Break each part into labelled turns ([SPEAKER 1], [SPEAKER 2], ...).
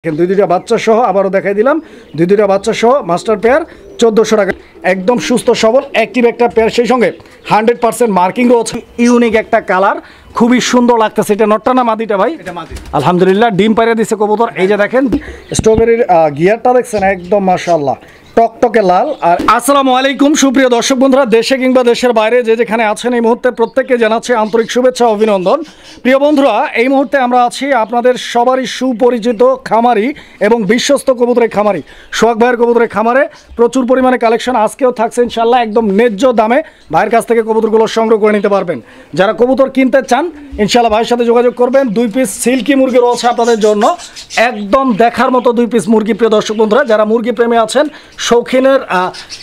[SPEAKER 1] দুই দুইটা বাচ্চা সহ আবারও দেখাই দিলাম, দুই দুইটা বাচ্চা সহ মাস্টার পেয়ার 1400 টাকা। একদম সুস্থ সবল অ্যাক্টিভ একটা পেয়ার, সেই সঙ্গে 100% মার্কিং রয়েছে। ইউনিক একটা কালার, খুবই সুন্দর লাগতেছে। এটা নটটা না মাদিটা ভাই?
[SPEAKER 2] এটা মাদি।
[SPEAKER 1] আলহামদুলিল্লাহ ডিম পাইরা দিচ্ছে কবুতর। এই যে দেখেন স্ট্রবেরির গিয়ারটা দেখছেন, একদম মাশাআল্লাহ টকটকে লাল। আর আসসালামু আলাইকুম সুপ্রিয় দর্শক বন্ধুরা, দেশে কিংবা দেশের বাইরে যে যেখানে আছেন এই মুহূর্তে প্রত্যেককে জানাচ্ছি আন্তরিক শুভেচ্ছা অভিনন্দন। প্রিয় বন্ধুরা, এই মুহূর্তে আমরা আছি আপনাদের সবারই সুপরিচিত খামারি এবং বিশ্বস্ত কবুতরের খামারি সোহাগ ভাইয়ের কবুতরের খামারে। প্রচুর পরিমাণে কালেকশন আজকেও থাকছে ইনশাল্লাহ, একদম ন্যায্য দামে ভাইয়ের কাছ থেকে কবুতরগুলো সংগ্রহ করে নিতে পারবেন। যারা কবুতর কিনতে চান ইনশাল্লাহ ভাইয়ের সাথে যোগাযোগ করবেন। 2 পিস সিল্কি মুরগি রয়েছে আপনাদের জন্য, একদম দেখার মতো 2 পিস মুরগি। প্রিয় দর্শক বন্ধুরা, যারা মুরগি প্রেমী আছেন,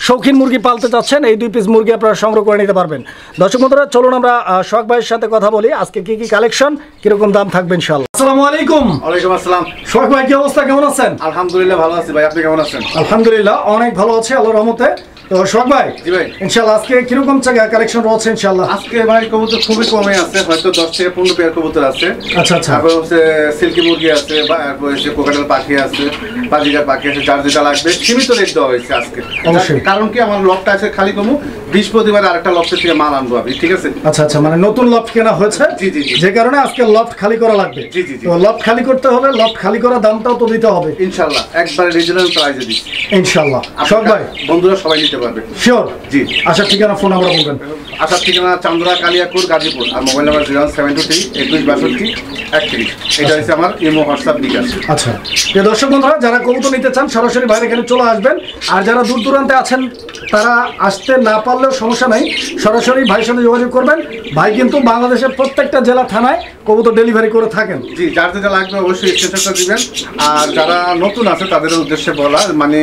[SPEAKER 1] শৌখিন মুরগি পালতে চাচ্ছেন, এই 2 পিস মুরগি আপনারা সংগ্রহ করে নিতে পারবেন। দর্শক বন্ধুরা, চলুন আমরা সোহাগ ভাইয়ের সাথে কথা বলি আজকে কি কি কালেকশন, কিরকম দাম থাকবে ইনশাআল্লাহ। আসসালামু আলাইকুম।
[SPEAKER 2] ওয়ালাইকুম আসসালাম।
[SPEAKER 1] সোহাগ ভাই কি অবস্থা, কেমন আছেন?
[SPEAKER 2] আলহামদুলিল্লাহ ভালো আছি ভাই, আপনি কেমন আছেন?
[SPEAKER 1] আলহামদুলিল্লাহ অনেক ভালো আছে আল্লাহর রহমতে। তো সোহাগ ভাই,
[SPEAKER 2] জি ভাই,
[SPEAKER 1] ইনশাআল্লাহ আজকে কিরকম কালেকশন রয়েছে ইনশাআল্লাহ?
[SPEAKER 2] আজকে ভাই কবুতর খুবই কমে আছে, হয়তো 10 থেকে 15 পেয়ার কবুতর আছে।
[SPEAKER 1] আচ্ছা আচ্ছা।
[SPEAKER 2] তারপর হচ্ছে সিল্কি মুরগি আছে, তারপর হচ্ছে কোকাটেল পাখি আছে, বাজিকার পাখি আছে, যার যেটা লাগবে সীমিত রেট দেওয়া হয়েছে আজকে।
[SPEAKER 1] অবশ্যই।
[SPEAKER 2] কারণ কি আমার লফটা আছে খালি কমু, বৃহস্পতিবার আরেকটা লফটের থেকে মাল আনবো আমি, ঠিক আছে?
[SPEAKER 1] আচ্ছা আচ্ছা, মানে নতুন লফট কেনা হয়েছে,
[SPEAKER 2] জি জি জি,
[SPEAKER 1] যে কারণে আজকে লফট খালি করা লাগবে।
[SPEAKER 2] জি জি জি।
[SPEAKER 1] তো লফট খালি করতে হলে লফট খালি করা দামটাও তো দিতে হবে
[SPEAKER 2] ইনশাআল্লাহ একবারে রিজনেবল প্রাইসে দিচ্ছি
[SPEAKER 1] ইনশাআল্লাহ। সোহাগ ভাই,
[SPEAKER 2] বন্ধুরা সবাই নিতে পারবে।
[SPEAKER 1] শিওর?
[SPEAKER 2] জি।
[SPEAKER 1] আচ্ছা, ঠিকানা ফোন নাম্বার বলবেন।
[SPEAKER 2] আসার ঠিকানা চান্দরা কালিয়াপুর গাজীপুর, আর মোবাইল নাম্বার 072 21 62 31। এটা হচ্ছে আমার ইমো হোয়াটসঅ্যাপ বিকাশ।
[SPEAKER 1] আচ্ছা, প্রিয় দর্শক বন্ধুরা, যারা কবুতর নিতে চান সরাসরি বাইরে এখানে চলে আসবেন। আর যারা দূর দূরান্তে আছেন তারা আসতে না পারলেও সমস্যা নাই, সরাসরি ভাইয়ের সাথে যোগাযোগ করবেন। ভাই কিন্তু বাংলাদেশের প্রত্যেকটা জেলা থানায় কবুতর ডেলিভারি করে থাকেন।
[SPEAKER 2] জি, যার যেটা লাগবে অবশ্যই স্টেটাসটা দিবেন। আর যারা নতুন আছে তাদের উদ্দেশ্যে বলা, মানে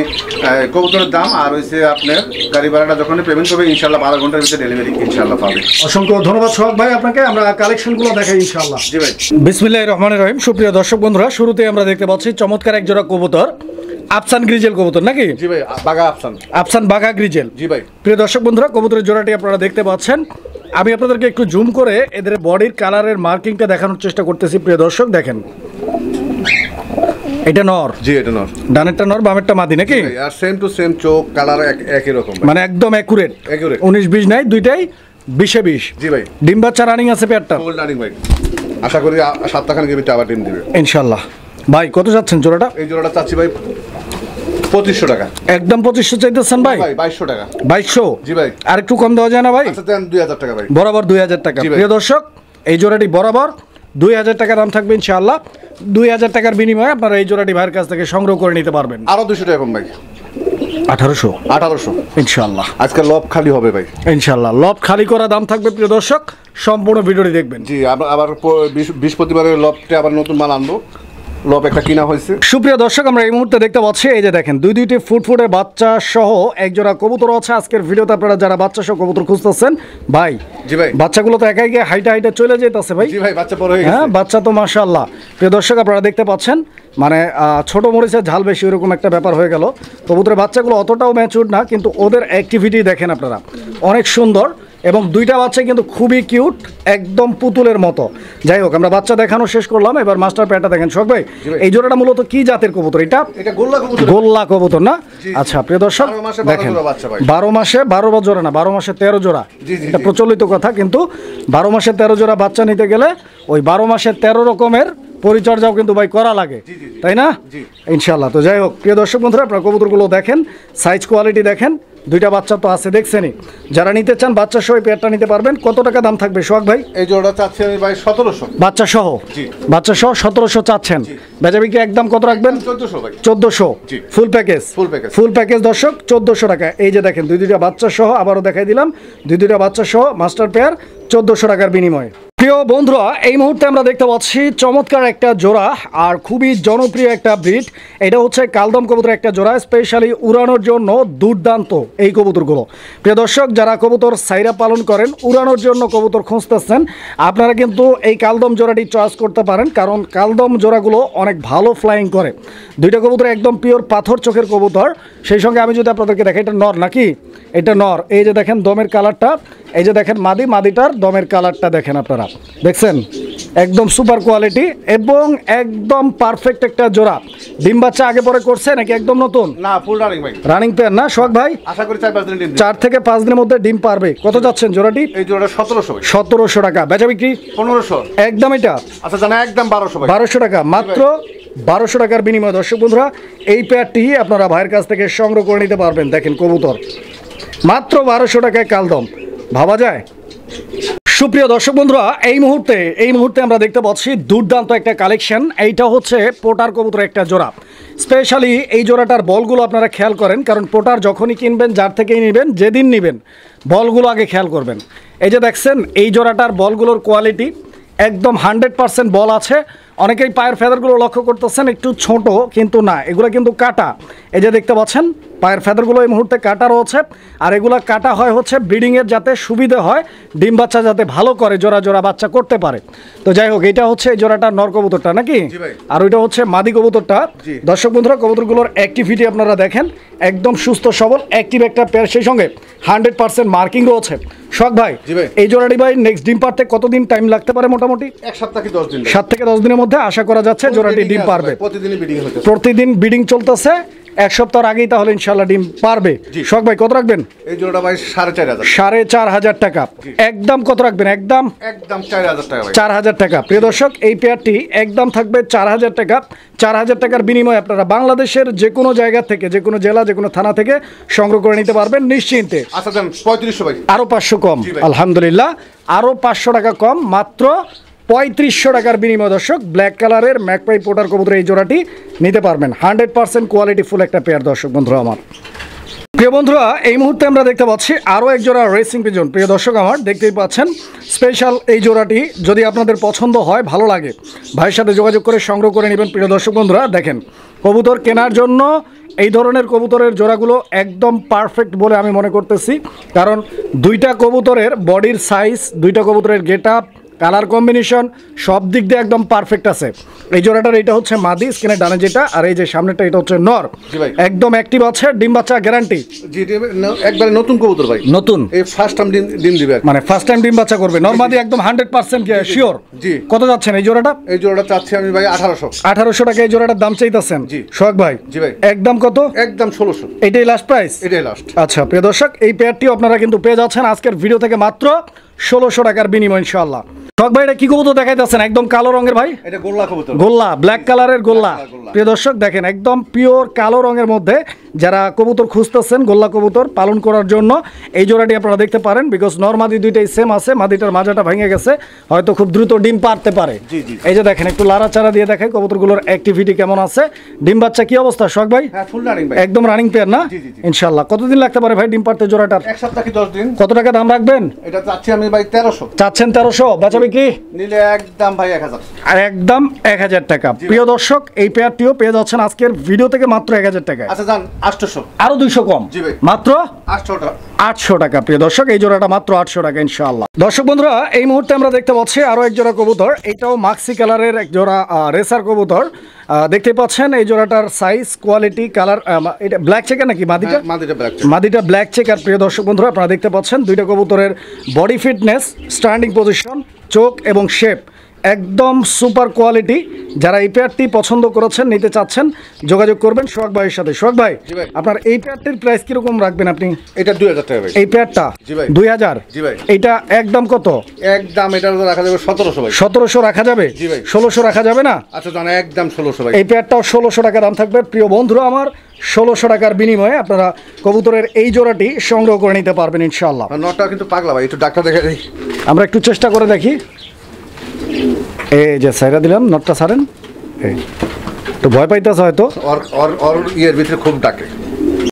[SPEAKER 2] কবুতরের দাম আর হচ্ছে আপনার গাড়ি ভাড়াটা যখন পেমেন্ট হবে ইনশাআল্লাহ 12 ঘন্টার ভিতরে ডেলিভারি ইনশাআল্লাহ পাবে।
[SPEAKER 1] অসংখ্য ধন্যবাদ সোহাগ ভাই আপনাকে। আমরা কালেকশনগুলো দেখাই ইনশাআল্লাহ।
[SPEAKER 2] জি ভাই।
[SPEAKER 1] বিসমিল্লাহির রহমানির রহিম। সুপ্রিয় দর্শক বন্ধুরা, শুরুতে আমরা দেখতে পাচ্ছি চমৎকার এক জোড়া কবুতর, আফসান গ্রিজেল কবুতর নাকি?
[SPEAKER 2] জি ভাই, বাঘা আফসান
[SPEAKER 1] বাঘা গ্রিজেল।
[SPEAKER 2] জি ভাই।
[SPEAKER 1] প্রিয় দর্শক বন্ধুরা, কবুতরের জোড়াটি আপনারা দেখতে পাচ্ছেন। আমি আপনাদেরকে একটু জুম করে এদের বডির কালারের মার্কিংটা দেখানোর চেষ্টা করতেছি। প্রিয় দর্শক দেখেন, এটা নর।
[SPEAKER 2] জি, এটা নর।
[SPEAKER 1] ডানেরটা নর, বামেরটা মাদি নাকি?
[SPEAKER 2] আর সেম টু সেম চোখ কালার একই রকম,
[SPEAKER 1] মানে একদম অ্যাকুরেট 19-20 নাই, দুইটাই 20-20।
[SPEAKER 2] জি ভাই।
[SPEAKER 1] ডিম বাচ্চা রানিং আছে পেয়ারটা?
[SPEAKER 2] ফুল রানিং ভাই, আশা করি 7টা খানিকের ভিতরে আবার ডিম দিবে
[SPEAKER 1] ইনশাআল্লাহ। ভাই কত যাচ্ছেন জোড়াটা?
[SPEAKER 2] এই জোড়াটা চাচ্ছি ভাই 2500 টাকা।
[SPEAKER 1] একদম 2500 চাইতেছেন ভাই?
[SPEAKER 2] ভাই 2200 টাকা।
[SPEAKER 1] 2200?
[SPEAKER 2] জি ভাই।
[SPEAKER 1] আর একটু কম দেওয়া যায় না ভাই?
[SPEAKER 2] আচ্ছা দেন 2000 টাকা ভাই।
[SPEAKER 1] বরাবর 2000 টাকা। প্রিয় দর্শক, এই জোড়াটি বরাবর 2000 টাকা দাম থাকবে ইনশাআল্লাহ। 2000 টাকার বিনিময়ে আপনারা এই জোড়াটি ভাইয়ের কাছ থেকে সংগ্রহ করে নিতে পারবেন।
[SPEAKER 2] আরো 200 টাকা কম ভাই,
[SPEAKER 1] 1800 ইনশাআল্লাহ।
[SPEAKER 2] আজকে লব খালি হবে ভাই
[SPEAKER 1] ইনশাআল্লাহ। লব খালি করা দাম থাকবে। প্রিয় দর্শক, সম্পূর্ণ ভিডিওটি দেখবেন।
[SPEAKER 2] জি, আবার বৃহস্পতিবারের লবটা আবার নতুন মাল আনবো, লব একটা কিনা হয়েছে।
[SPEAKER 1] সুপ্রিয় দর্শক, আমরা এই মুহূর্তে দেখতে পাচ্ছি, এই যে দেখেন দুইটি ফুটফুটে বাচ্চা সহ এক জোড়া কবুতর আছে আজকের ভিডিওতে। আপনারা যারা বাচ্চা সহ কবুতর খুঁজতেছেন ভাই,
[SPEAKER 2] জি ভাই,
[SPEAKER 1] বাচ্চাগুলো তো একাই গিয়ে হাইটা চলে যেতেছে ভাই।
[SPEAKER 2] জি ভাই, বাচ্চা বড় হয়ে গেছে।
[SPEAKER 1] হ্যাঁ, বাচ্চা তো মাশাআল্লাহ। প্রিয় দর্শক, আপনারা দেখতে পাচ্ছেন, মানে ছোট মরিচের ঝাল বেশি, এরকম একটা ব্যাপার হয়ে গেল। কবুতরের বাচ্চাগুলো অতটাও ম্যাচুর না, কিন্তু ওদের অ্যাক্টিভিটি দেখেন আপনারা, অনেক সুন্দর। এবং দুইটা বাচ্চা কিন্তু খুবই কিউট, একদম পুতুলের মতো। যাই হোক, আমরা বাচ্চা দেখানো শেষ করলাম, এবার মাস্টার পেয়ারটা দেখেন সোহাগ ভাই। এই জোড়াটা মূলত কি জাতের কবুতর? এটা গোল্লা কবুতর না? আচ্ছা প্রিয় দর্শক দেখেন, 12 মাসে 12 জোড়া না, 12 মাসে 13 জোড়া। এটা প্রচলিত কথা, কিন্তু 12 মাসে 13 জোড়া বাচ্চা নিতে গেলে ওই 12 মাসে 13 রকমের পরিচর্যাও কিন্তু ভাই করা লাগে, তাই না? ইনশাআল্লাহ। তো যাই হোক, প্রিয় দর্শক বন্ধুরা, আপনারা কবুতরগুলো দেখেন, সাইজ কোয়ালিটি দেখেন। দুইটা বাচ্চা তো আছে দেখছেনই। যারা নিতে চান বাচ্চা সহ পেয়ারটা নিতে পারবেন। কত টাকা দাম থাকবে সোহাগ ভাই?
[SPEAKER 2] এই জোড়া চাচ্ছি আমি ভাই 1700
[SPEAKER 1] বাচ্চা সহ। জি, বাচ্চা সহ 1700 চাচ্ছেন। বেচাবিক্রি একদম কত রাখবেন?
[SPEAKER 2] 1400 ভাই।
[SPEAKER 1] 1400 ফুল প্যাকেজ। ফুল প্যাকেজ দর্শক 1400 টাকা। এই যে দেখেন দুইটা বাচ্চা সহ, আবারও দেখাই দিলাম, দুইটা বাচ্চা সহ মাস্টার পেয়ার 1400 টাকার বিনিময়ে। প্রিয় বন্ধুরা, এই মুহূর্তে আমরা দেখতে পাচ্ছি চমৎকার একটা জোড়া আর খুবই জনপ্রিয় একটা ব্রিড। এটা হচ্ছে কালদম কবুতর একটা জোড়া, স্পেশালি উড়ানোর জন্য দুর্দান্ত এই কবুতরগুলো। প্রিয় দর্শক, যারা কবুতর সাইরা পালন করেন, উড়ানোর জন্য কবুতর খুঁজতেছেন, আপনারা কিন্তু এই কালদম জোড়াটি চয়েস করতে পারেন, কারণ কালদম জোড়াগুলো অনেক ভালো ফ্লাইং করে। দুইটা কবুতর একদম পিওর পাথর চোখের কবুতর। সেই সঙ্গে আমি যদি আপনাদেরকে দেখি, এটা নর নাকি? এটা নর। এই যে দেখেন দমের কালারটা, এই যে দেখেন মাদিটার দমের কালারটা দেখেন আপনারা, দেখছেন একদম সুপার কোয়ালিটি এবং একদম পারফেক্ট একটা জোড়া। ডিম বাচ্চা আগে পরে করছে নাকি একদম নতুন?
[SPEAKER 2] না, ফুল রানিং ভাই।
[SPEAKER 1] রানিং পেয়ার না সোহাগ ভাই?
[SPEAKER 2] আশা করি 4-5 দিন ডিম দিবে।
[SPEAKER 1] 4 থেকে 5 দিনের মধ্যে ডিম পারবে। কত যাচ্ছেন জোড়াটি?
[SPEAKER 2] এই জোড়াটা 1700 ভাই।
[SPEAKER 1] 1700 টাকা। বেচা বিক্রি
[SPEAKER 2] 1500।
[SPEAKER 1] একদম এটা
[SPEAKER 2] আচ্ছা জানা একদম 1200 ভাই।
[SPEAKER 1] 1200 টাকা, মাত্র 1200 টাকার বিনিময়ে দর্শক বন্ধুরা এই পেয়ারটি আপনারা ভাইয়ের কাছ থেকে সংগ্রহ করে নিতে পারবেন। দেখেন কবুতর মাত্র 1200 টাকায় কালদম, ভাবা যায়? সুপ্রিয় দর্শক বন্ধুরা এই মুহূর্তে আমরা দেখতে পাচ্ছি দুর্দান্ত একটা কালেকশন। এইটা হচ্ছে পোটার কবুতর একটা জোড়া। স্পেশালি এই জোড়াটার বলগুলো আপনারা খেয়াল করেন, কারণ পোটার যখনই কিনবেন যার থেকেই নেবেন, যেদিন নেবেন বলগুলো আগে খেয়াল করবেন। এই যে দেখছেন এই জোড়াটার বলগুলোর কোয়ালিটি একদম 100% বল আছে। অনেকেই পায়ের ফেদারগুলো লক্ষ্য করতেছেন একটু ছোট, কিন্তু না, এগুলো কিন্তু কাটা। এই যে দেখতে পাচ্ছেন পায়ের ফেদারগুলো এই মুহূর্তে কাটা রয়েছে, আর এগুলো কাটা হয় হচ্ছে ব্রিডিংয়ের যাতে সুবিধে হয়, ডিম বাচ্চা যাতে ভালো করে জোড়া জোড়া বাচ্চা করতে পারে। তো যাই হোক, এটা হচ্ছে এই জোড়াটার নর কবুতরটা নাকি, আর ওইটা হচ্ছে মাদি কবুতরটা। দর্শক বন্ধুরা কবুতরগুলোর অ্যাক্টিভিটি আপনারা দেখেন, একদম সুস্থ সবল অ্যাক্টিভ একটা পেয়ার, সেই সঙ্গে 100% মার্কিং রয়েছে। শখ ভাই এই জোড়াটি ভাই নেক্সট ডিম পারতে কতদিন টাইম লাগতে পারে মোটামুটি?
[SPEAKER 2] 1 সপ্তাহ কি 10 দিন।
[SPEAKER 1] 7 থেকে 10 দিনের মধ্যে আশা করা যাচ্ছে জোড়াটি ডিম পারবে।
[SPEAKER 2] প্রতিদিনই ব্রিডিং হচ্ছে,
[SPEAKER 1] প্রতিদিন ব্রিডিং চলতেছে, 1 সপ্তাহের আগেই তাহলে ইনশাআল্লাহ ডিম পারবে। শখ ভাই কত রাখবেন?
[SPEAKER 2] এই জোড়াটা ভাই 4500।
[SPEAKER 1] 4500 টাকা। একদম কত রাখবেন? একদম
[SPEAKER 2] 4000 টাকা ভাই।
[SPEAKER 1] 4000 টাকা। প্রিয় দর্শক এই পেয়ারটি একদম থাকবে 4000 টাকা। 4000 টাকার বিনিময়ে আপনারা বাংলাদেশের যে কোনো জায়গা থেকে, যে কোনো জেলা, যে কোনো থানা থেকে সংগ্রহ করে নিতে পারবেন নিশ্চিন্তে।
[SPEAKER 2] আচ্ছা দেন 3500 ভাই।
[SPEAKER 1] আরো 500 কম, আলহামদুলিল্লাহ আরো 500 টাকা কম, মাত্র 3500 টাকার বিনিময় দর্শক ব্ল্যাক কালারের ম্যাকপাই পোটার কবুতর এই জোড়াটি নিতে পারবেন। 100% কোয়ালিটি ফুল একটা পেয়ার দর্শক বন্ধুরা আমার। প্রিয় বন্ধুরা এই মুহূর্তে আমরা দেখতে পাচ্ছি আরও এক জোড়া রেসিং পিজন। প্রিয় দর্শক আমার দেখতেই পাচ্ছেন স্পেশাল এই জোড়াটি যদি আপনাদের পছন্দ হয়, ভালো লাগে, ভাইয়ের সাথে যোগাযোগ করে সংগ্রহ করে নেবেন। প্রিয় দর্শক বন্ধুরা দেখেন কবুতর কেনার জন্য এই ধরনের কবুতরের জোড়াগুলো একদম পারফেক্ট বলে আমি মনে করতেছি, কারণ দুইটা কবুতরের বডির সাইজ, দুইটা কবুতরের গেট আপ, কালার কম্বিনেশন সব দিক দিয়ে একদম পারফেক্ট আছে। এই জোড়াটার এটা হচ্ছে মাদি, স্কিনের ডানে যেটা, আর এই যে সামনেটা এটা হচ্ছে নর। একদম অ্যাক্টিভ আছে, ডিম বাচ্চা গ্যারান্টি।
[SPEAKER 2] জি একবারে নতুন কবুতর ভাই, নতুন, এই ফার্স্ট টাইম ডিম দিবে, মানে
[SPEAKER 1] ফার্স্ট টাইম ডিম বাচ্চা করবে। নর মাদি একদম 100% শিওর। জি কত যাচ্ছেন এই জোড়াটা?
[SPEAKER 2] এই জোড়াটা চাচ্ছি আমি ভাই 1800
[SPEAKER 1] টাকা এই জোড়াটার দাম চাইতেছেন। জি সোহাগ ভাই।
[SPEAKER 2] জি ভাই
[SPEAKER 1] একদম কত?
[SPEAKER 2] একদম 1600।
[SPEAKER 1] এটাই লাস্ট প্রাইস?
[SPEAKER 2] এটাই লাস্ট।
[SPEAKER 1] আচ্ছা প্রিয় দর্শক এই পেয়ারটিও আপনারা কিন্তু পেয়ে যাচ্ছেন আজকের ভিডিও থেকে মাত্র 1600 টাকার বিনিময় ইনশাআল্লাহ। শখ ভাই এটা কি কবুতর দেখাইতেছেন? একদম কালো রঙের ভাই,
[SPEAKER 2] এটা গোল্লা কবুতর,
[SPEAKER 1] গোল্লা, ব্ল্যাক কালারের গোল্লা। প্রিয় দর্শক দেখেন একদম পিওর কালো রঙের মধ্যে যারা কবুতর খুঁজতেছেন গোল্লা কবুতর পালন করার জন্য এই জোড়াটি আপনারা দেখতে পারেন, বিকজ নর মাদি দুইটাই সেম আছে, মাদিটার মাজাটা ভেঙে গেছে, হয়তো খুব দ্রুত ডিম পারতে পারে। এই যে দেখেন একটু লাড়াচাড়া দিয়ে দেখাই কবুতরগুলোর অ্যাক্টিভিটি কেমন আছে। ডিম বাচ্চা কি অবস্থা শখ ভাই?
[SPEAKER 2] হ্যাঁ ফুল রানিং ভাই,
[SPEAKER 1] একদম রানিং পেয়ার না? ইনশাআল্লাহ। কতদিন লাগতে পারে ভাই ডিম পারতে জোড়াটার?
[SPEAKER 2] 1 সপ্তাহ কি 10 দিন।
[SPEAKER 1] কত টাকা দাম রাখবেন?
[SPEAKER 2] এটা চাচ্ছি আমি ভাই 1300।
[SPEAKER 1] চাচ্ছেন 1300, বেচা বিক্রি
[SPEAKER 2] নিলে একদম ভাই 1000। আর
[SPEAKER 1] একদম 1000 টাকা। প্রিয় দর্শক এই পেয়ারটিও পেয়ে যাচ্ছেন আজকের ভিডিও থেকে মাত্র 1000 টাকা।
[SPEAKER 2] আচ্ছা জান 800,
[SPEAKER 1] আরো 200 কম, মাত্র 800 টাকা। প্রিয় দর্শক এই জোড়াটা মাত্র 800 টাকা ইনশাআল্লাহ। দর্শক বন্ধুরা এই মুহূর্তে আমরা দেখতে পাচ্ছি আরো এক জোড়া কবুতর, এটাও মাক্সি কালারের এক জোড়া রেসার কবুতর। দেখতে পাচ্ছেন এই জোড়াটার সাইজ, কোয়ালিটি, কালার, এটা ব্ল্যাক চেকার নাকি মাদিটা? মাদিটা ব্ল্যাক চেকার। প্রিয় দর্শক বন্ধুরা আপনারা দেখতে পাচ্ছেন দুইটা কবুতরের বডি ফিটনেস, স্ট্যান্ডিং পজিশন, চোখ এবং শেপ একদম সুপার কোয়ালিটি। যারা এই পেয়ারটি পছন্দ করেছেন, নিতে চাচ্ছেন, যোগাযোগ করবেন সোহাগ ভাইয়ের সাথে। সোহাগ ভাই আপনার এই পেয়ারটির প্রাইস কিরকম রাখবেন আপনি?
[SPEAKER 2] এটা 2000 টাকা ভাই।
[SPEAKER 1] এই পেয়ারটা 2000?
[SPEAKER 2] জি ভাই।
[SPEAKER 1] এটা একদম কত?
[SPEAKER 2] একদম এটা রাখা যাবে 1700 ভাই।
[SPEAKER 1] 1700 রাখা যাবে? জি ভাই। 1600 রাখা যাবে না?
[SPEAKER 2] আচ্ছা জানা একদম 1600 ভাই।
[SPEAKER 1] এই পেয়ারটাও 1600 টাকা দাম থাকবে। প্রিয় বন্ধুরা আমার 1600 টাকার বিনিময়ে আপনারা কবুতরের এই জোড়াটি সংগ্রহ করে নিতে পারবেন ইনশাআল্লাহ।
[SPEAKER 2] নটা কিন্তু পাগলা ভাই, একটু ডাক্তার দেখে দেই।
[SPEAKER 1] আমরা একটু চেষ্টা করে দেখি। এই যে সাইরা দিলাম, নটটা ছাড়েন। এই তো ভয় পাইতেছে হয়তো,
[SPEAKER 2] ওর ইয়ের ভিতরে খুব ডাকে।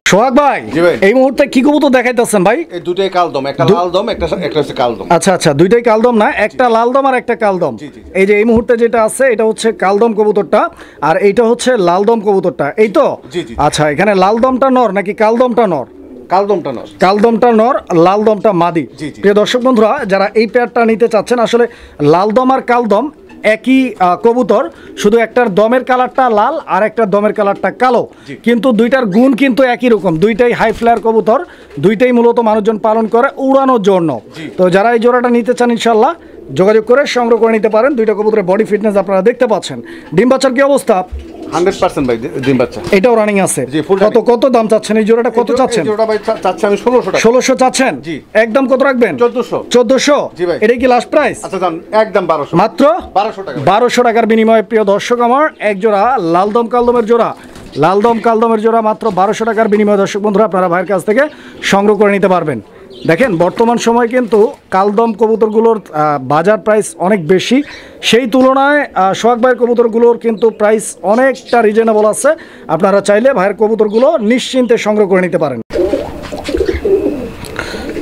[SPEAKER 1] সোহাগ ভাই এই মুহূর্তে কি কবুতর দেখাইতেছেন ভাই?
[SPEAKER 2] এই দুটোই কালদম, একটা লালদম, একটা হচ্ছে কালদম।
[SPEAKER 1] আচ্ছা আচ্ছা, দুইটাই কালদম না, একটা লালদম আর একটা কালদম। এই যে এই মুহূর্তে যেটা আছে এটা হচ্ছে কালদম কবুতরটা, আর এইটা হচ্ছে লালদম কবুতরটা, এই তো? আচ্ছা এখানে লালদমটা নর নাকি কালদমটা নর?
[SPEAKER 2] কালদমটা নর।
[SPEAKER 1] কালদমটা নর, লালদমটা মাদি। প্রিয় দর্শক বন্ধুরা যারা এই পেয়ারটা নিতে চাচ্ছেন, আসলে লালদম আর কালদম একই কবুতর, শুধু একটার দমের কালারটা লাল আর একটার দমের কালারটা কালো, কিন্তু দুইটার গুণ কিন্তু একই রকম। দুইটাই হাই ফ্লায়ার কবুতর, দুইটাই মূলত মানুষজন পালন করে উড়ানোর জন্য। তো যারা এই জোড়াটা নিতে চান ইনশাল্লাহ যোগাযোগ করে সংগ্রহ করে নিতে পারেন। দুইটা কবুতরের বডি ফিটনেস আপনারা দেখতে পাচ্ছেন। ডিম বাচ্চার কি অবস্থা?
[SPEAKER 2] 100% ভাই ডিম বাচ্চা।
[SPEAKER 1] এটাও রানিং আছে।
[SPEAKER 2] জি, full
[SPEAKER 1] কত কত দাম চাচ্ছেন এই জোড়াটা? কত চাচ্ছেন?
[SPEAKER 2] এই জোড়াটা ভাই চাচ্ছি আমি 1600 টাকা।
[SPEAKER 1] 1600 চাচ্ছেন?
[SPEAKER 2] জি।
[SPEAKER 1] একদম কত রাখবেন?
[SPEAKER 2] 1400।
[SPEAKER 1] 1400?
[SPEAKER 2] জি ভাই।
[SPEAKER 1] এটাই কি লাস্ট প্রাইস?
[SPEAKER 2] আচ্ছা জান, একদম 1200।
[SPEAKER 1] মাত্র
[SPEAKER 2] 1200 টাকা।
[SPEAKER 1] 1200 টাকার বিনিময়ে প্রিয় দর্শক আমার এক জোড়া লালদম কালদমের জোড়া, লালদম কালদমের জোড়া মাত্র 1200 টাকার বিনিময়ে দর্শক বন্ধুরা আপনারা ভাইয়ের কাছ থেকে সংগ্রহ করে নিতে পারবেন। দেখেন বর্তমান সময় কিন্তু কালদম কবুতরগুলোর বাজার প্রাইস অনেক বেশি, সেই তুলনায় সোহাগ ভাইয়ের কবুতরগুলোর কিন্তু প্রাইস অনেকটা রিজনেবল আছে। আপনারা চাইলে ভাইয়ের কবুতরগুলো নিশ্চিন্তে সংগ্রহ করে নিতে পারেন।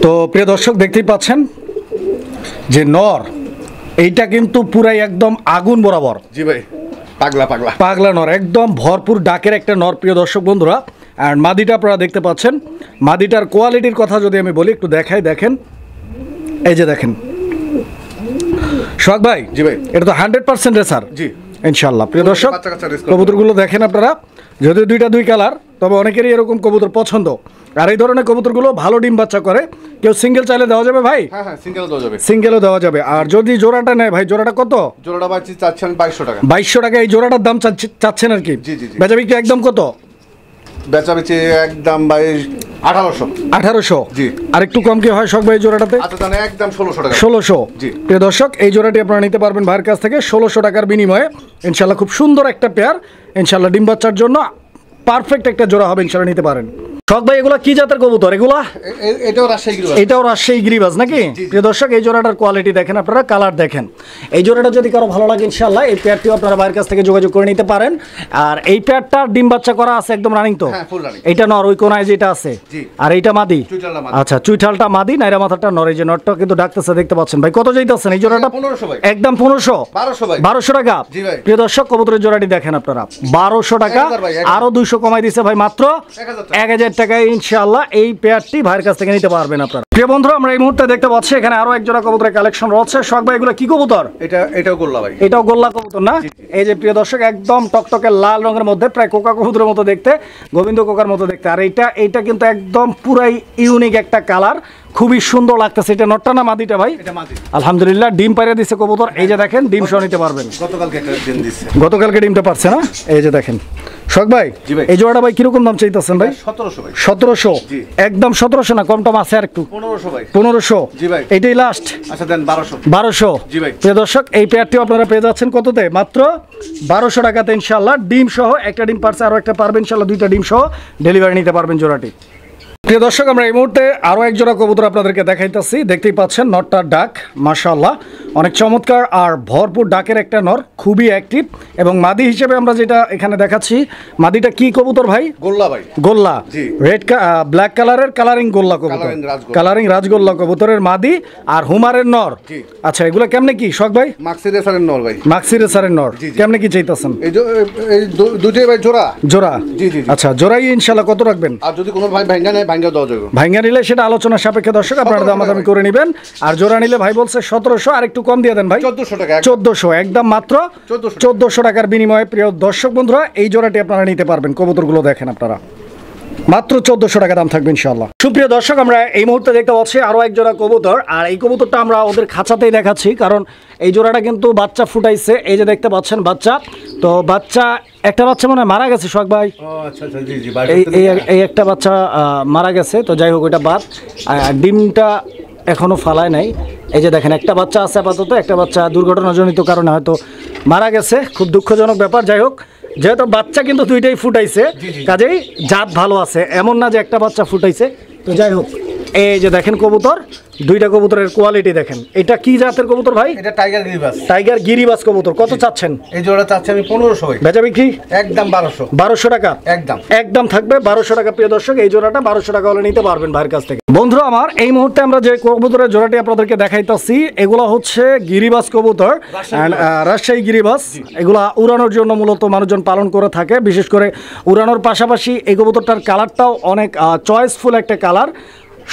[SPEAKER 1] তো প্রিয় দর্শক দেখতেই পাচ্ছেন যে নর এইটা কিন্তু পুরাই একদম আগুন বরাবর।
[SPEAKER 2] জি ভাই, পাগলা পাগলা
[SPEAKER 1] পাগলা নর, একদম ভরপুর ডাকের একটা নর প্রিয় দর্শক বন্ধুরা। আর মাদিটা আপনারা দেখতে পাচ্ছেন। মাদিটার কোয়ালিটির কথা যদি আমি বলি একটু দেখাই, দেখেন এই যে দেখেন সোহাগ ভাই।
[SPEAKER 2] জি ভাই।
[SPEAKER 1] এটা তো 100% রেসার।
[SPEAKER 2] জি
[SPEAKER 1] ইনশাআল্লাহ। প্রিয় দর্শক
[SPEAKER 2] বাচ্চা কাচ্চা race করবে।
[SPEAKER 1] কবুতরগুলো দেখেন আপনারা, যদিও দুইটা দুই কালার, তবে অনেকেরই এরকম কবুতর পছন্দ। আর এই ধরনের কবুতরগুলো ভালো ডিম বাচ্চা করে। কেউ সিঙ্গেল চাইলে দেওয়া যাবে ভাই?
[SPEAKER 2] হ্যাঁ হ্যাঁ, সিঙ্গেল দেওয়া যাবে।
[SPEAKER 1] সিঙ্গেলও দেওয়া যাবে। আর যদি জোড়াটা নেয় ভাই, জোড়াটা কত?
[SPEAKER 2] জোড়াটা ভাই চাচ্ছি আমি 2200 টাকা।
[SPEAKER 1] 2200 টাকা এই জোড়াটার দাম চাচ্ছেন আর কি?
[SPEAKER 2] জি, জি, জি।
[SPEAKER 1] বেচা বিক্রি একদম কত?
[SPEAKER 2] বেচা বেচি একদম ভাই 1800।
[SPEAKER 1] 1800?
[SPEAKER 2] জি।
[SPEAKER 1] আর একটু কম কি হয় শখ ভাই এই জোড়াটাতে?
[SPEAKER 2] আচ্ছা জান, একদম 1600 টাকা।
[SPEAKER 1] 1600?
[SPEAKER 2] জি।
[SPEAKER 1] প্রিয় দর্শক এই জোড়াটি আপনারা নিতে পারবেন ভাইয়ের কাছ থেকে 1600 টাকার বিনিময়ে। ইনশাল্লাহ খুব সুন্দর একটা পেয়ার, ইনশাল্লাহ ডিম বাচ্চার জন্য পারফেক্ট একটা জোড়া হবে, ইনশাল্লাহ নিতে পারেন। শখ ভাই এগুলা কি জাতের কবুতর এগুলা?
[SPEAKER 2] এটাও রাজশাহী গিরিবাজ।
[SPEAKER 1] এটাও রাজশাহী গিরিবাজ নাকি? প্রিয় দর্শক এই জোড়াটার কোয়ালিটি দেখেন আপনারা, কালার দেখেন। এই জোড়াটা যদি কারো ভালো লাগে ইনশাআল্লাহ এই পেয়ারটিও আপনারা ভাইয়ের কাছ থেকে যোগাযোগ করে নিতে পারেন। আর এই পেয়ারটার ডিম বাচ্চা করা আছে একদম রানিং তো?
[SPEAKER 2] হ্যাঁ, full running।
[SPEAKER 1] এইটা নর, ওই কোনায় যেটা আছে।
[SPEAKER 2] জি।
[SPEAKER 1] আর এইটা মাদি?
[SPEAKER 2] চুইঠালটা মাদি।
[SPEAKER 1] আচ্ছা, চুইঠালটা মাদি, নাইরা মাথাটা নর। এই যে নরটা কিন্তু ডাকতেছে দেখতে পাচ্ছেন ভাই। কত যাইতেছেন এই জোড়াটা?
[SPEAKER 2] 1500 ভাই।
[SPEAKER 1] একদম 1500?
[SPEAKER 2] 1200 ভাই।
[SPEAKER 1] 1200 টাকা?
[SPEAKER 2] জি ভাই।
[SPEAKER 1] প্রিয় দর্শক কবুতরের জোড়াটি দেখেন আপনারা, 1200 টাকা।
[SPEAKER 2] 1000 ভাই, 1000
[SPEAKER 1] আরো 200 কমাই দিছে ভাই, মাত্র 1000 টাকায় ইনশাআল্লাহ এই পেয়ারটি ভাইয়ের কাছ থেকে নিতে পারবেন আপনারা। প্রিয় বন্ধুরা আমরা এই মুহূর্তে দেখতে পাচ্ছি এখানে আরো এক জোড়া কবুতরের কালেকশন রয়েছে। শখ ভাই এগুলো কি কবুতর?
[SPEAKER 2] এটাও গোল্লা ভাই।
[SPEAKER 1] এটাও গোল্লা কবুতর না? এই যে প্রিয় দর্শক একদম টকটকে লাল রঙের মধ্যে, প্রায় কোকা কবুতরের মতো দেখতে, গোবিন্দ কোকার মতো দেখতে। আর এইটা কিন্তু একদম পুরাই ইউনিক একটা কালার, খুবই সুন্দর লাগতেছে। এটা নটটা না মাদিটা ভাই?
[SPEAKER 2] এটা মাদি।
[SPEAKER 1] আলহামদুলিল্লাহ ডিম পাইরে দিছে কবুতর। এই যে দেখেন ডিম সহ নিতে পারবেন।
[SPEAKER 2] গতকালকে একটা ডিম দিছে।
[SPEAKER 1] গতকালকে ডিমটা পারছে না? এই যে দেখেন শখ ভাই।
[SPEAKER 2] জি ভাই।
[SPEAKER 1] এই জোড়াটা ভাই কিরকম দাম চাইতেছেন ভাই?
[SPEAKER 2] 1700 ভাই।
[SPEAKER 1] 1700?
[SPEAKER 2] জি।
[SPEAKER 1] একদম 1700 না, কম টম আছে আর একটু?
[SPEAKER 2] 1500 ভাই।
[SPEAKER 1] 1500?
[SPEAKER 2] জি ভাই।
[SPEAKER 1] এটাই লাস্ট?
[SPEAKER 2] আচ্ছা দেন 1200।
[SPEAKER 1] 1200?
[SPEAKER 2] জি ভাই।
[SPEAKER 1] প্রিয় দর্শক এই পেয়ারটিও আপনারা পেয়ে যাচ্ছেন কততে? মাত্র 1200 টাকাতে ইনশাআল্লাহ। ডিম সহ, একটা ডিম পারছে, আরো একটা পারবে ইনশাআল্লাহ, দুইটা ডিম সহ ডেলিভারি নিতে পারবেন জোড়াটি। প্রিয় দর্শক আমরা এই মুহূর্তে আরো এক জোড়া কবুতর আপনাদেরকে দেখাইতেছি। দেখতেই পাচ্ছেন নরটার ডাক মাশাআল্লাহ অনেক চমৎকার আর ভরপুর ডাকের একটা নর, খুবই অ্যাক্টিভ। এবং মাদি হিসেবে আমরা যেটা এখানে দেখাচ্ছি, মাদিটা কি কবুতর ভাই?
[SPEAKER 2] গোল্লা ভাই।
[SPEAKER 1] গোল্লা?
[SPEAKER 2] জি।
[SPEAKER 1] রেড ব্ল্যাক কালারের কালারিং গোল্লা কবুতর,
[SPEAKER 2] কালারিং রাজগোল্লা।
[SPEAKER 1] কালারিং রাজগোল্লা কবুতরের মাদি আর হুমারের নর।
[SPEAKER 2] জি।
[SPEAKER 1] আচ্ছা এগুলো কেমনে কি শখ ভাই?
[SPEAKER 2] মাক্সি রেসারের নর ভাই।
[SPEAKER 1] মাক্সি রেসারের নর।
[SPEAKER 2] জি, জি।
[SPEAKER 1] কেমনে কি চাইতেছেন?
[SPEAKER 2] এই দুটোই ভাই জোড়া।
[SPEAKER 1] জোড়া?
[SPEAKER 2] জি, জি, জি।
[SPEAKER 1] আচ্ছা জোড়াই ইনশাআল্লাহ কত রাখবেন?
[SPEAKER 2] আর যদি কোনো ভাই ভাঙ্গা নেয়, ভাঙ্গা দেওয়া যাবে।
[SPEAKER 1] ভাঙ্গা নিলে সেটা আলোচনা সাপেক্ষে দর্শক আপনারা দামাদামি করে নেবেন। আর জোড়া নিলে ভাই বলছে 1700, আর একটু কম দিয়ে দেন ভাই।
[SPEAKER 2] 1400 টাকা।
[SPEAKER 1] 1400? একদম মাত্র 1400 টাকার বিনিময়ে প্রিয় দর্শক বন্ধুরা এই জোড়াটি আপনারা নিতে পারবেন। কবুতরগুলো দেখেন আপনারা, মাত্র 1400 টাকা দাম থাকবে ইনশাআল্লাহ। সুপ্রিয় দর্শক আমরা এই মুহূর্তে দেখতে পাচ্ছি আরো এক জোড়া কবুতর। আর এই কবুতরটা আমরা ওদের খাঁচাতেই দেখাচ্ছি, কারণ এই জোড়াটা কিন্তু বাচ্চা ফুটাইছে। এই যে দেখতে পাচ্ছেন বাচ্চা, তো বাচ্চা একটা বাচ্চা মনে হয় মারা গেছে শখ ভাই।
[SPEAKER 2] আচ্ছা আচ্ছা, জি জি।
[SPEAKER 1] এই একটা বাচ্চা মারা গেছে, তো যাই হোক ওইটা বাদ। ডিমটা এখনো ফালায় নাই। এই যে দেখেন একটা বাচ্চা আছে আপাতত, একটা বাচ্চা দুর্ঘটনাজনিত কারণে হয়তো মারা গেছে, খুব দুঃখজনক ব্যাপার। যাই হোক যেহেতু বাচ্চা কিন্তু দুইটাই ফুটাইছে, কাজেই জাত ভালো আছে, এমন না যে একটা বাচ্চা ফুটাইছে। তো যাই হোক এই যে দেখেন কবুতর, দুইটা কবুতরের কোয়ালিটি দেখেন। এটা কি জাতের কবুতর ভাই?
[SPEAKER 2] এটা টাইগার গিরিবাজ।
[SPEAKER 1] টাইগার গিরিবাজ কবুতর। কত চাচ্ছেন?
[SPEAKER 2] এই জোড়া চাচ্ছি আমি 1500 ভাই।
[SPEAKER 1] বেচা বিক্রি
[SPEAKER 2] একদম 1200।
[SPEAKER 1] 1200 টাকা?
[SPEAKER 2] একদম
[SPEAKER 1] একদম থাকবে 1200 টাকা। প্রিয় দর্শক এই জোড়াটা 1200 টাকা হলে নিতে পারবেন ভাইয়ের কাছ থেকে। বন্ধুরা আমার এই মুহূর্তে আমরা যে কবুতরের জোড়াটি আপনাদেরকে দেখাইতেছি এগুলো হচ্ছে গিরিবাজ কবুতর, রাজশাহী গিরিবাজ। এগুলা উড়ানোর জন্য মূলত মানুষজন পালন করে থাকে। বিশেষ করে উড়ানোর পাশাপাশি এই কবুতরটার কালারটাও অনেক চয়েসফুল একটা কালার,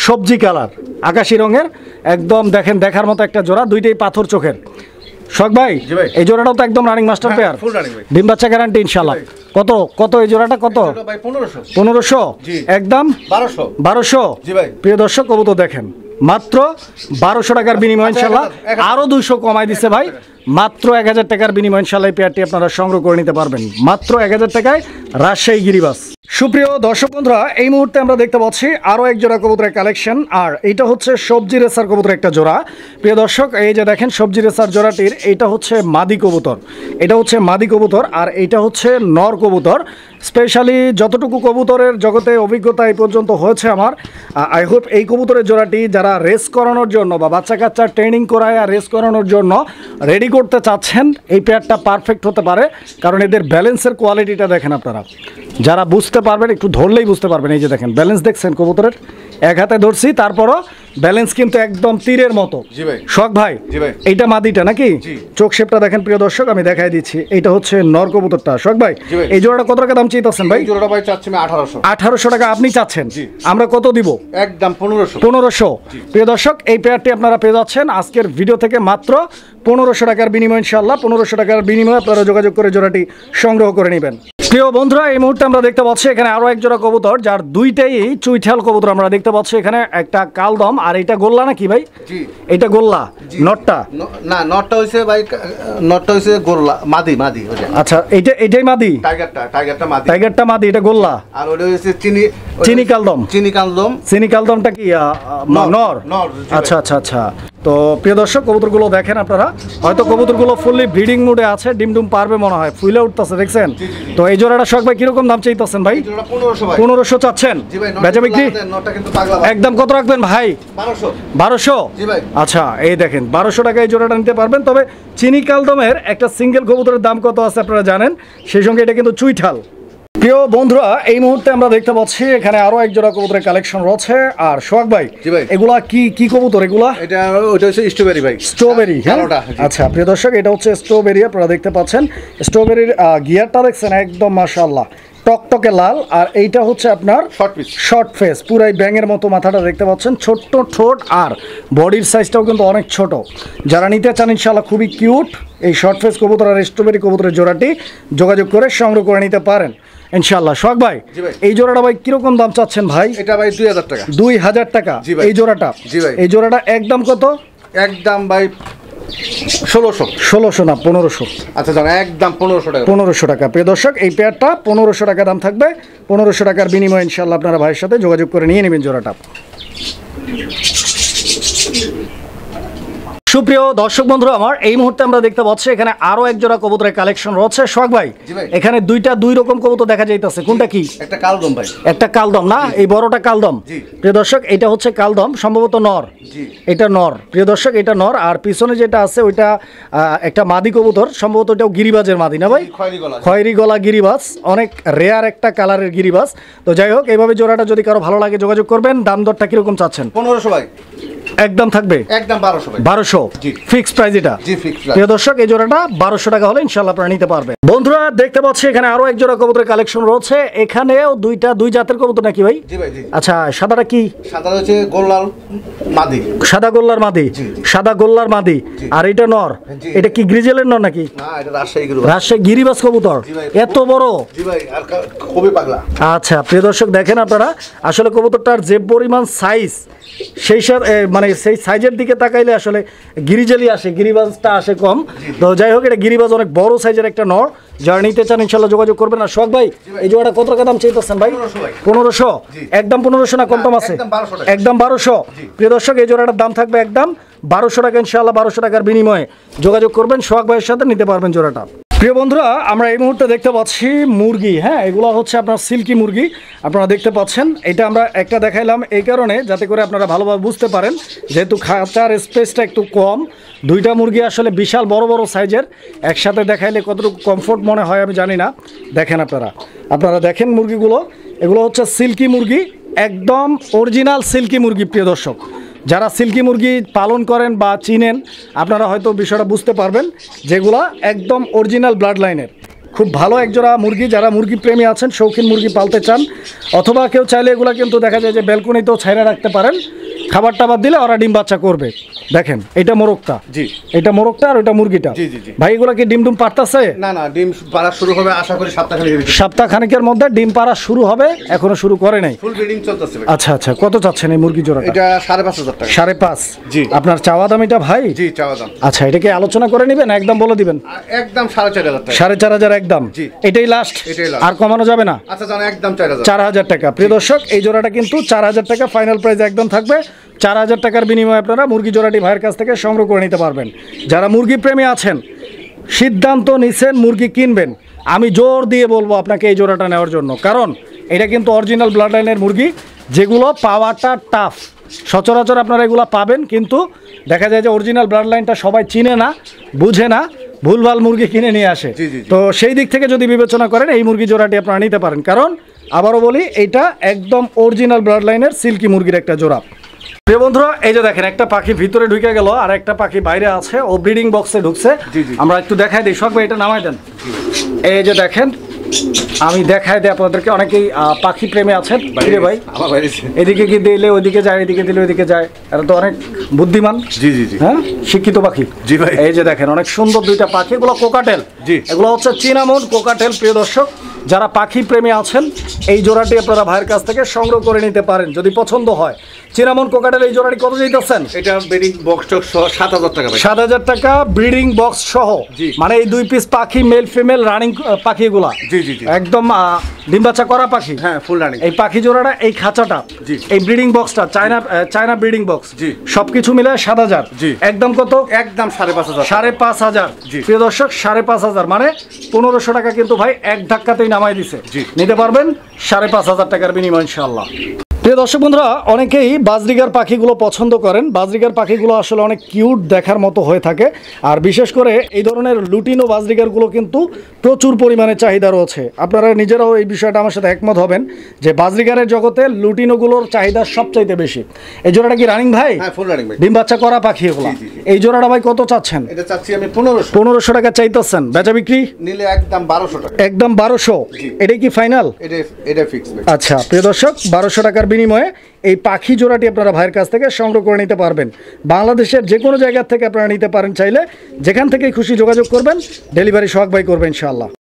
[SPEAKER 1] সবজি কালার, আকাশি রঙের, একদম দেখেন দেখার মতো একটা জোড়া, দুইটাই পাথর চোখের। শখ ভাই এই জোড়াটাও তো একদম রানিং মাস্টার পেয়ার, ডিম বাচ্চা গ্যারান্টি ইনশাআল্লাহ। কত কত এই জোড়াটা কত?
[SPEAKER 2] 1500।
[SPEAKER 1] 1500? একদম
[SPEAKER 2] 1200।
[SPEAKER 1] 1200?
[SPEAKER 2] জি ভাই।
[SPEAKER 1] প্রিয় দর্শক কবুতর দেখেন মাত্র 1200 টাকার বিনিময় ইনশাল্লাহ আরও 200 কমাই দিছে ভাই, মাত্র 1000 টাকার বিনিময় ইনশাল্লাহ এই পেয়ারটি আপনারা সংগ্রহ করে নিতে পারবেন মাত্র 1000 টাকায় রাজশাহী গিরিবাস। সুপ্রিয় দর্শক বন্ধুরা, এই মুহূর্তে আমরা দেখতে পাচ্ছি আরও এক জোড়া কবুতরের কালেকশন, আর এটা হচ্ছে সবজি রেসার কবুতরের একটা জোড়া। প্রিয় দর্শক, এই যে দেখেন সবজি রেসার জোড়াটির এটা হচ্ছে মাদি কবুতর, এটা হচ্ছে মাদি কবুতর, আর এটা হচ্ছে নর কবুতর। স্পেশালি যতটুকু কবুতরের জগতে অভিজ্ঞতা এই পর্যন্ত হয়েছে আমার, আই হোপ এই কবুতরের জোড়াটি যারা রেস করানোর জন্য বা বাচ্চা কাচ্চা ট্রেনিং করায় আর রেস করানোর জন্য রেডি করতে চাচ্ছেন, এই পেয়ারটা পারফেক্ট হতে পারে। কারণ এদের ব্যালেন্সের কোয়ালিটিটা দেখেন আপনারা, যারা বুঝতে পারবেন একটু ধরলেই বুঝতে পারবেন। এই যে দেখেন ব্যালেন্স দেখছেন কবুতরের, এক হাতে ধরছি তারপরও ব্যালেন্স কিন্তু একদম তীরের মতো।
[SPEAKER 2] জি ভাই।
[SPEAKER 1] শখ ভাই,
[SPEAKER 2] জি ভাই।
[SPEAKER 1] এইটা মাদিটা নাকি? চোখ শেপটা দেখেন প্রিয় দর্শক, আমি দেখাই দিচ্ছি। এইটা হচ্ছে নর কবুতরটা। শখ ভাই,
[SPEAKER 2] জি ভাই।
[SPEAKER 1] এই জোড়াটা কত টাকা দাম চাইতেছেন ভাই?
[SPEAKER 2] এই জোড়াটা ভাই চাচ্ছি আমি 1800।
[SPEAKER 1] 1800 টাকা আপনি চাচ্ছেন,
[SPEAKER 2] জি।
[SPEAKER 1] আমরা কত দিব?
[SPEAKER 2] একদম 1500।
[SPEAKER 1] 1500। প্রিয় দর্শক, এই পেয়ারটি আপনারা পেয়ে যাচ্ছেন আজকের ভিডিও থেকে মাত্র 1500 টাকার বিনিময় ইনশাআল্লাহ। 1500 টাকার বিনিময়ে আপনারা যোগাযোগ করে জোড়াটি সংগ্রহ করে নেবেন। প্রিয় বন্ধুরা, এই মুহূর্তে আমরা দেখতে পাচ্ছি এখানে আরো এক জোড়া কবুতর, যার দুইটাই চুইঠাল কবুতর আমরা দেখতে পাচ্ছি। এখানে একটা কালদম আর এটা গোল্লা নাকি ভাই?
[SPEAKER 2] জি।
[SPEAKER 1] এটা গোল্লা, নটটা
[SPEAKER 2] না, নটটা হইছে ভাই, নটটা হইছে গোল্লা, মাদি ওটা।
[SPEAKER 1] আচ্ছা, এটাই মাদি,
[SPEAKER 2] টাইগারটা মাদি,
[SPEAKER 1] টাইগারটা মাদি, এটা গোল্লা।
[SPEAKER 2] আর ওটা হইছে
[SPEAKER 1] চিনি কালদম। চিনি কালদমটা কি নর? আচ্ছা আচ্ছা আচ্ছা। তো প্রিয় দর্শক, কবুতরগুলো দেখেন আপনারা, হয়তো কবুতরগুলো ফুললি ব্রিডিং মুডে আছে, ডিম ডুম পারবে মনে হয়, ফুলে উঠতেছে দেখছেন। তো এই জোড়াটা শখ ভাই কিরকম দাম চাইতেছেন ভাই? 1500 চাচ্ছেন? বেচা বিক্রি একদম কত রাখবেন ভাই? 1200। আচ্ছা, এই দেখেন 1200 টাকায় এই জোড়াটা নিতে পারবেন। তবে চিনি কালদমের একটা সিঙ্গেল কবুতরের দাম কত আছে আপনারা জানেন, সেই সঙ্গে এটা কিন্তু চুইঠাল। প্রিয় বন্ধুরা, এই মুহূর্তে আমরা দেখতে পাচ্ছি এখানে আরো এক জোড়া কবুতরের কালেকশন রয়েছে। আর সোহাগ ভাই, এগুলা কি কবুতর এগুলা?
[SPEAKER 2] ওটা হচ্ছে স্ট্রবেরি ভাই।
[SPEAKER 1] স্ট্রবেরি, হ্যাঁ। আচ্ছা প্রিয় দর্শক, এটা হচ্ছে স্ট্রবেরি, আপনারা দেখতে পাচ্ছেন স্ট্রবেরির গিয়ারটা দেখছেন একদম মাশাআল্লাহ টকটকে লাল। আর এইটা হচ্ছে আপনার শর্ট ফেস, পুরাই ব্যাঙের মতো মাথাটা দেখতে পাচ্ছেন, ছোট্ট ঠোঁট আর বডির সাইজটাও কিন্তু অনেক ছোট। যারা নিতে চান ইনশাআল্লাহ খুবই কিউট এই শর্ট ফেস কবুতর আর স্ট্রবেরি কবুতরের জোড়াটি যোগাযোগ করে সংগ্রহ করে নিতে পারেন ইনশাআল্লাহ। সোহাগ ভাই, এই জোড়াটা ভাই কিরকম দাম চাচ্ছেন ভাই?
[SPEAKER 2] এটা ভাই 2000 টাকা।
[SPEAKER 1] 2000 টাকা এই জোড়াটা?
[SPEAKER 2] জি ভাই।
[SPEAKER 1] এই জোড়াটা একদম কত?
[SPEAKER 2] একদম ভাই 1600
[SPEAKER 1] না 1500।
[SPEAKER 2] আচ্ছা জানা, একদম 1500 টাকা।
[SPEAKER 1] 1500 টাকা। প্রিয় দর্শক, এই পেয়ারটা 1500 টাকা দাম থাকবে। 1500 টাকার বিনিময়ে ইনশাআল্লাহ আপনারা ভাইয়ের সাথে যোগাযোগ করে নিয়ে নেবেন জোড়াটা। সুপ্রিয় দর্শক বন্ধুরা আমার, এই মুহূর্তে আমরা দেখতে পাচ্ছি এখানে আরো এক জোড়া কবুতরের কালেকশন রয়েছে। সোহাগ ভাই, এখানে দুই রকম কবুতর দেখা যাইতেছে, কোনটা কি?
[SPEAKER 2] একটা কালদম ভাই।
[SPEAKER 1] একটা কালদম না, এই বড়টা কালদম। প্রিয় দর্শক, এটা হচ্ছে কালদম, সম্ভবত নর। এটা নর প্রিয় দর্শক, এটা নর। আর পিছনে যেটা আছে ওইটা একটা মাদি কবুতর, সম্ভবত ওটাও গিরিবাজের মাদি না ভাই? খয়েরি গলা গিরিবাজ, অনেক রেয়ার একটা কালারের গিরিবাজ। তো যাই হোক, এইভাবে জোড়াটা যদি কারো ভালো লাগে যোগাযোগ করবেন। দাম দরটা কিরকম চাচ্ছেন?
[SPEAKER 2] 1500 ভাই।
[SPEAKER 1] একদম থাকবে
[SPEAKER 2] একদম 1200 ভাই।
[SPEAKER 1] 1200 ফিক্স প্রাইস এটা?
[SPEAKER 2] জি ফিক্স প্রাইস।
[SPEAKER 1] প্রিয় দর্শক, এই জোড়াটা 1200 টাকা হলে ইনশাআল্লাহ আপনারা নিতে পারবেন। বন্ধুরা দেখতে পাচ্ছি এখানে আরো এক জোড়া কবুতরের কালেকশন রয়েছে। এখানেও দুই জাতের কবুতর নাকি ভাই?
[SPEAKER 2] জি ভাই জি।
[SPEAKER 1] আচ্ছা, সাদাটা কি?
[SPEAKER 2] সাদা হচ্ছে গোল্লার মাদি।
[SPEAKER 1] সাদা গোল্লার মাদি, সাদা গোল্লার মাদি। আর এটা নর, এটা কি গ্রিজেলের নর নাকি?
[SPEAKER 2] না, এটা রাজশাহী গিরিবাজ।
[SPEAKER 1] রাজশাহী গিরিবাজ কবুতর এত বড়?
[SPEAKER 2] জি ভাই, আর খুবই পাগলা।
[SPEAKER 1] আচ্ছা প্রিয় দর্শক, দেখেন আপনারা আসলে কবুতরটার যে পরিমাণ সাইজ, সেই মানে সেই সাইজের দিকে তাকাইলে আসলে গিরিজেলি আসে, গিরিবাজটা আসে কম। তো যাই হোক, এটা গিরিবাজ অনেক বড় সাইজের একটা নর। যারা নিতে চান ইনশাআল্লাহ যোগাযোগ করবেন। আর সোহাগ ভাই, এই জোড়াটা কত টাকা দাম চাইতেছেন ভাই? 1500। একদম 1500 না কম দাম আছে? একদম 1200। প্রিয় দর্শক, এই জোড়াটার দাম থাকবে একদম 1200 টাকা ইনশাআল্লাহ। 1200 টাকার বিনিময়ে যোগাযোগ করবেন, সোহাগ ভাইয়ের সাথে নিতে পারবেন জোড়াটা। প্রিয় বন্ধুরা, আমরা এই মুহূর্তে দেখতে পাচ্ছি মুরগি, হ্যাঁ, এগুলো হচ্ছে আপনার সিল্কি মুরগি, আপনারা দেখতে পাচ্ছেন। এটা আমরা একটা দেখাইলাম এই কারণে যাতে করে আপনারা ভালোভাবে বুঝতে পারেন, যেহেতু খাঁচার স্পেসটা একটু কম। দুইটা মুরগি আসলে বিশাল বড় বড় সাইজের, একসাথে দেখাইলে কতটুকু কমফোর্ট মনে হয় আমি জানি না। দেখেন আপনারা দেখেন মুরগিগুলো, এগুলো হচ্ছে সিল্কি মুরগি, একদম অরিজিনাল সিল্কি মুরগি। প্রিয় দর্শক, যারা সিল্কি মুরগি পালন করেন বা চিনেন, আপনারা হয়তো বিষয়টা বুঝতে পারবেন, যেগুলা একদম অরিজিনাল ব্লাড লাইনের। খুব ভালো একজোড়া মুরগি। যারা মুরগি প্রেমী আছেন, শৌখিন মুরগি পালতে চান, অথবা কেউ চাইলে এগুলা কিন্তু দেখা যায় যে ব্যালকনিতেও ছাইরা রাখতে পারেন। খাবার টাবার দিলে ওরা ডিম বাচ্চা করবে। দেখেন এটা মোরগটা,
[SPEAKER 2] জি
[SPEAKER 1] এটা মোরগটা আর ওটা মুরগিটা।
[SPEAKER 2] জি জি জি।
[SPEAKER 1] ভাই এগুলা কি ডিম পারতাছে?
[SPEAKER 2] না না, ডিম পাড়া শুরু হবে আশা করি সপ্তাহখানেকের ভিতরে।
[SPEAKER 1] সপ্তাহ খানেকের মধ্যে ডিম পাড়া শুরু হবে, এখনো শুরু করে নাই।
[SPEAKER 2] ফুল ব্রিডিং চলতেছে ভাই।
[SPEAKER 1] আচ্ছা আচ্ছা, কত চাচ্ছেন এই মুরগি জোড়াটা?
[SPEAKER 2] এটা 5,500 টাকা।
[SPEAKER 1] 5.5?
[SPEAKER 2] জি।
[SPEAKER 1] আপনার চাওয়া দাম এটা ভাই?
[SPEAKER 2] জি চাওয়া দাম।
[SPEAKER 1] আচ্ছা, এটাকে আলোচনা করে নেবেন, একদম বলে দিবেন?
[SPEAKER 2] একদম 4,500 টাকা।
[SPEAKER 1] 4,500 একদম?
[SPEAKER 2] জি।
[SPEAKER 1] এটাই লাস্ট?
[SPEAKER 2] এটাই last।
[SPEAKER 1] আর কমানো যাবে না?
[SPEAKER 2] আচ্ছা জানো, একদম 4,000।
[SPEAKER 1] 4,000 টাকা। প্রিয় দর্শক, এই জোড়াটা কিন্তু 4,000 টাকা ফাইনাল প্রাইস একদম থাকবে। 4,000 টাকার বিনিময়ে আপনারা মুরগি জোড়াটি ভাইয়ের কাছ থেকে সংগ্রহ করে নিতে পারবেন। যারা মুরগি প্রেমী আছেন, সিদ্ধান্ত নিছেন মুরগি কিনবেন, আমি জোর দিয়ে বলবো আপনাকে এই জোড়াটা নেওয়ার জন্য। কারণ এটা কিন্তু অরিজিনাল ব্লাড লাইনের মুরগি, যেগুলো পাওয়াটা টাফ। সচরাচর আপনারা এগুলো পাবেন, কিন্তু দেখা যায় যে অরিজিনাল ব্লাড লাইনটা সবাই চিনে না, বুঝে না, ভুলভাল মুরগি কিনে নিয়ে আসে।
[SPEAKER 2] জি, জি, জি।
[SPEAKER 1] তো সেই দিক থেকে যদি বিবেচনা করেন, এই মুরগি জোড়াটি আপনারা নিতে পারেন। কারণ আবারও বলি, এইটা একদম অরিজিনাল ব্লাড লাইনের সিল্কি মুরগির একটা জোড়া। প্রিয় বন্ধুরা, এই যে দেখেন একটা পাখি ভিতরে ঢুকে গেল, আর একটা পাখি বাইরে আছে, ও ব্রিডিং বক্সে ঢুকছে।
[SPEAKER 2] জি, জি।
[SPEAKER 1] আমরা একটু দেখাই দিই, শখ ভাই এটা নামাই দেন। এই যে দেখেন, আমি দেখাই দিই আপনাদেরকে, অনেকেই পাখি প্রেমী আছেন। কিরে ভাই,
[SPEAKER 2] আমার বাইরে।
[SPEAKER 1] এদিকে কি দিলে ওইদিকে যায়, এদিকে দিলে ওইদিকে যায়, এরা তো অনেক বুদ্ধিমান।
[SPEAKER 2] জি জি জি।
[SPEAKER 1] হ্যাঁ, শিক্ষিত পাখি।
[SPEAKER 2] জি ভাই।
[SPEAKER 1] এই যে দেখেন অনেক সুন্দর দুইটা পাখি, এগুলো কোকাটেল।
[SPEAKER 2] জি।
[SPEAKER 1] এগুলো হচ্ছে চিনামন কোকাটেল। প্রিয় দর্শক, যারা পাখি প্রেমী আছেন, এই জোড়াটি আপনারা ভাইয়ের কাছ থেকে সংগ্রহ করে নিতে পারেন যদি পছন্দ হয়। চিনামন কোকাটেল এই জোড়াটি কত দিতেছেন?
[SPEAKER 2] এটা ব্রিডিং বক্স টক সহ 7,000 টাকা ভাই।
[SPEAKER 1] 7,000 টাকা ব্রিডিং বক্স সহ।
[SPEAKER 2] জি।
[SPEAKER 1] মানে এই 2 পিস পাখি, মেল ফিমেল রানিং পাখি এগুলা।
[SPEAKER 2] জি জি জি।
[SPEAKER 1] একদম ডিম বাচ্চা করা পাখি।
[SPEAKER 2] হ্যাঁ, ফুল রানিং।
[SPEAKER 1] এই পাখি জোড়াটা, এই খাঁচাটা,
[SPEAKER 2] জি।
[SPEAKER 1] এই ব্রিডিং বক্সটা চায়না ব্রিডিং বক্স,
[SPEAKER 2] জি।
[SPEAKER 1] সবকিছু মিলে 7,000।
[SPEAKER 2] জি।
[SPEAKER 1] একদম কত?
[SPEAKER 2] একদম 5,500।
[SPEAKER 1] 5,500।
[SPEAKER 2] জি।
[SPEAKER 1] প্রিয় দর্শক, 5,500 মানে 1,500 টাকা কিন্তু ভাই এক ধাক্কাতেই নামাই দিছে।
[SPEAKER 2] জি।
[SPEAKER 1] নিতে পারবেন 5,500 টাকার বিনিময় ইনশাআল্লাহ। প্রিয় দর্শক বন্ধুরা, অনেকেই বাজরিগার পাখিগুলো পছন্দ করেন। বাজরিগার পাখিগুলো আসলে অনেক কিউট দেখার মতো হয়ে থাকে, আর বিশেষ করে এই ধরনের লুটিনো বাজরিগারগুলো কিন্তু প্রচুর পরিমাণে চাহিদা রয়েছে। আপনারা নিজেরাও এই বিষয়টা আমার সাথে একমত হবেন যে বাজরিগারের জগতে লুটিনোগুলোর চাহিদা সবচাইতে বেশি। এই জোড়াটা কি রানিং ভাই?
[SPEAKER 2] হ্যাঁ, ফুল রানিং ভাই।
[SPEAKER 1] ডিম বাচ্চা করা পাখি এগুলো।
[SPEAKER 2] জি, জি, জি।
[SPEAKER 1] এই জোড়াটা ভাই কত চাচ্ছেন?
[SPEAKER 2] এটা চাচ্ছি আমি 1500।
[SPEAKER 1] 1500 টাকা চাইতেছেন, বেচা বিক্রি
[SPEAKER 2] নিলে একদম 1200 টাকা।
[SPEAKER 1] একদম 1200।
[SPEAKER 2] জি।
[SPEAKER 1] এটাই কি ফাইনাল?
[SPEAKER 2] এটা ফিক্স ভাই।
[SPEAKER 1] আচ্ছা প্রিয় দর্শক, 1200 টাকার বিনিময়ে এই পাখি জোড়াটি আপনারা ভাইয়ের কাছ থেকে সংগ্রহ করে নিতে পারবেন। বাংলাদেশের যে কোনো জায়গা থেকে আপনারা নিতে পারেন, চাইলে যেখান থেকে খুশি যোগাযোগ করবেন, ডেলিভারি সোহাগ ভাই করবেন ইনশাআল্লাহ।